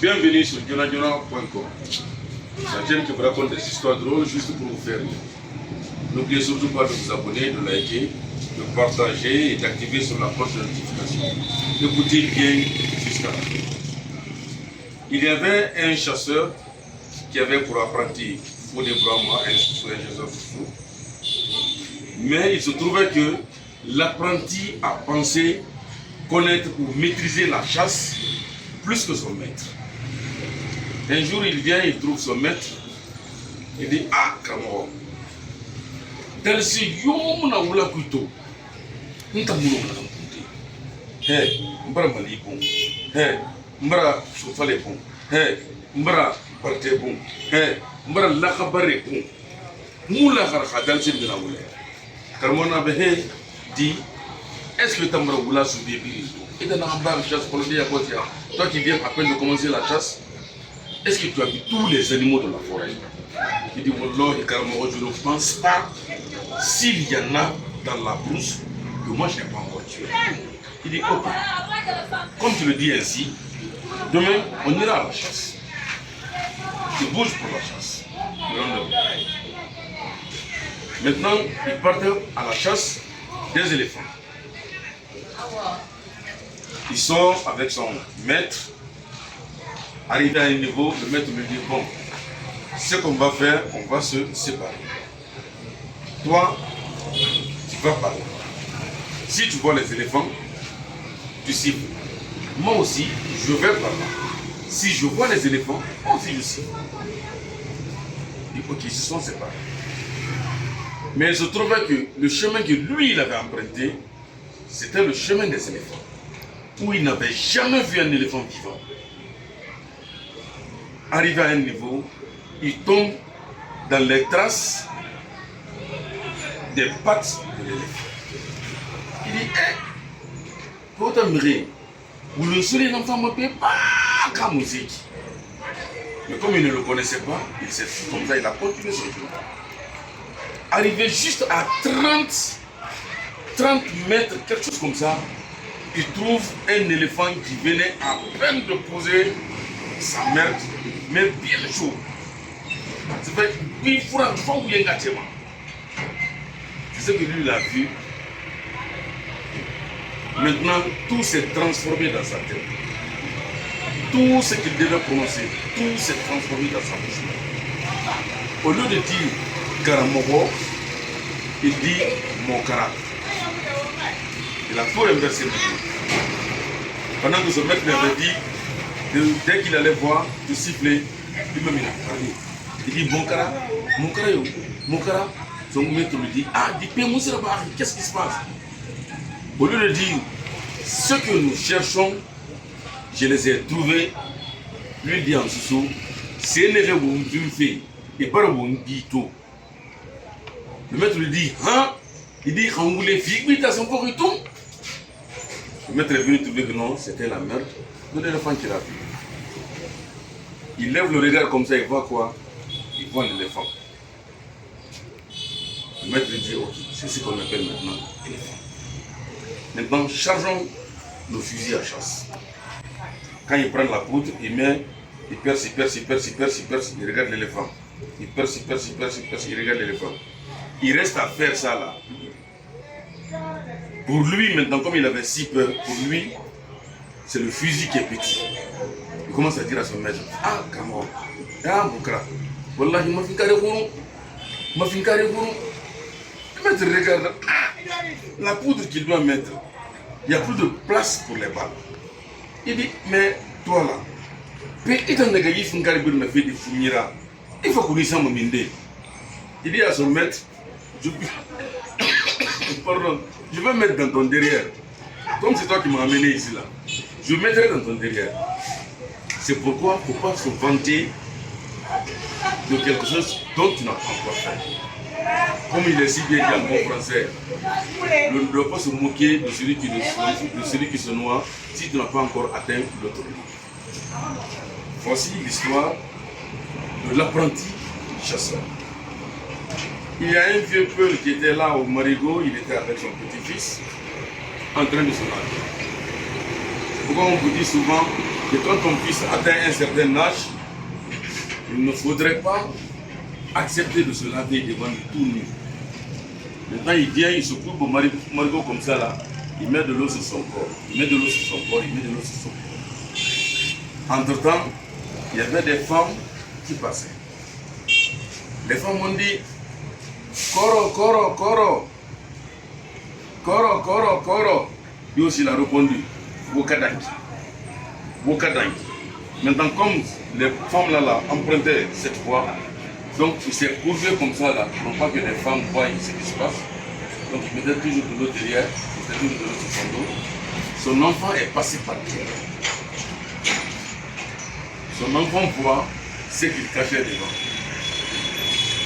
Bienvenue sur dionadiona.com. La chaîne qui vous raconte des histoires drôles juste pour vous faire rire. N'oubliez surtout pas de vous abonner, de liker, de partager et d'activer sur la cloche de notification. Écoutez bien jusqu'à la fin. Il y avait un chasseur qui avait pour apprenti Fodé Brahma, un chasseur fou. Mais il se trouvait que l'apprenti a pensé connaître ou maîtriser la chasse plus que son maître. Un jour, il vient, il trouve son maître, il dit: ah, Kamoro, tel si yomuna wula kuito, nta mulo na kumte. Hey, mbara malibon. Hey, mbara sofale bon. Hey, mbara parte bon. Hey, mbara lakabare bon. Moula kharkha tel si bina wula. Karmona be hey dit: est-ce que Tambra Woula sous des billes? Et dans la chasse pour le dire à quoi tu as. Toi qui viens à peine de commencer la chasse, est-ce que tu as vu tous les animaux de la forêt? Il dit: Wallah et Karamoro, je ne pense pas s'il y en a dans la brousse que moi je n'ai pas encore tué. Il dit: ok, comme tu le dis ainsi, demain on ira à la chasse. Il bouge pour la chasse. Maintenant, il part à la chasse des éléphants. Il sort avec son maître. Arrivé à un niveau, le maître me dit: bon, ce qu'on va faire, on va se séparer. Toi, tu vas parler. Si tu vois les éléphants, tu siffles. Moi aussi, je vais parler. Si je vois les éléphants, moi aussi je siffle. Il dit: ok, ils se sont séparés. Mais il se trouvait que le chemin que lui, il avait emprunté, c'était le chemin des éléphants, où il n'avait jamais vu un éléphant vivant. Arrivé à un niveau, il tombe dans les traces des pattes de l'éléphant. Il dit: hé, quand tu vous le soleil n'entend pas comme musique. Mais comme il ne le connaissait pas, il s'est fait comme ça, il a continué son chemin. Arrivé juste à 30 mètres, quelque chose comme ça, il trouve un éléphant qui venait à peine de poser sa merde, mais bien chaud. C'est fait, il faut un fond ou un gâtement. C'est ce que lui il a vu. Maintenant, tout s'est transformé dans sa tête. Tout ce qu'il devait prononcer, tout s'est transformé dans sa bouche. Au lieu de dire Karamoro, il dit Mokara. Il a tout inversé. Pendant que ce maître lui avait dit, dès qu'il allait voir, de siffler, lui-même il a parlé. Il dit: Mokara, Mokara, Mokara. Son maître lui dit: ah, qu'est-ce qui se passe? Au lieu de dire ce que nous cherchons, je les ai trouvés, lui dit en sous, c'est une fait. Et pas un guito. Le maître lui dit: hein? Il dit: on voulait figurer dans son corps et tout. Le maître est venu trouver que non, c'était la merde de l'éléphant qu'il a vu. Il lève le regard comme ça, il voit quoi? Il voit l'éléphant. Le maître lui dit: ok, c'est ce qu'on appelle maintenant éléphant. Maintenant, chargeons nos fusils à chasse. Quand il prend la poudre, il met, il perce, il regarde l'éléphant. Il perce, il regarde l'éléphant. Il reste à faire ça là. Pour lui, maintenant, comme il avait si peur, pour lui, c'est le fusil qui est petit. Il commence à dire à son maître: ah, Kamoro, ah, Boukra, Wallah, il m'a fait carré gourou. Il m'a fait carré gourou. Le maître regarde, ah, la poudre qu'il doit mettre, il n'y a plus de place pour les balles. Il dit: mais toi là, il faut qu'on y s'en minde. Il dit à son maître: pardon, je vais mettre dans ton derrière. Comme c'est toi qui m'as amené ici là, je mettrai dans ton derrière. C'est pourquoi il ne faut pas se vanter de quelque chose dont tu n'as pas encore fait. Comme il est si bien dit en bon français, on ne doit pas se moquer de celui qui se noie si tu n'as pas encore atteint l'autre niveau. Voici l'histoire de l'apprenti chasseur. Il y a un vieux peul qui était là au marigot, il était avec son petit-fils en train de se marier. C'est pourquoi on vous dit souvent que quand ton fils atteint un certain âge, il ne faudrait pas accepter de se laver devant lui tout nu. Maintenant, il vient, il se coupe au marigot comme ça là, il met de l'eau sur son corps, il met de l'eau sur son corps, il met de l'eau sur son corps. Entre-temps, il y avait des femmes qui passaient. Les femmes ont dit, Koro, Koro, Koro, Koro, Koro, Koro. Lui aussi, il a répondu, Wokadanki, Wokadanki. Maintenant, comme les femmes là empruntaient cette voie, donc il s'est courbé comme ça là, pour pas que les femmes voient ce qui se passe. Donc il mettait toujours de l'eau derrière, il mettait toujours de l'eau sur son dos. Son enfant est passé par terre. Son enfant voit ce qu'il cachait devant.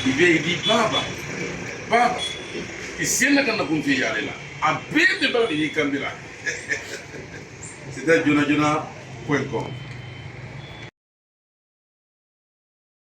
Il vient, il dit, Baba, Baba, ici là quand on fait y aller là, à bien de bas il est là. C'était jonajona.com.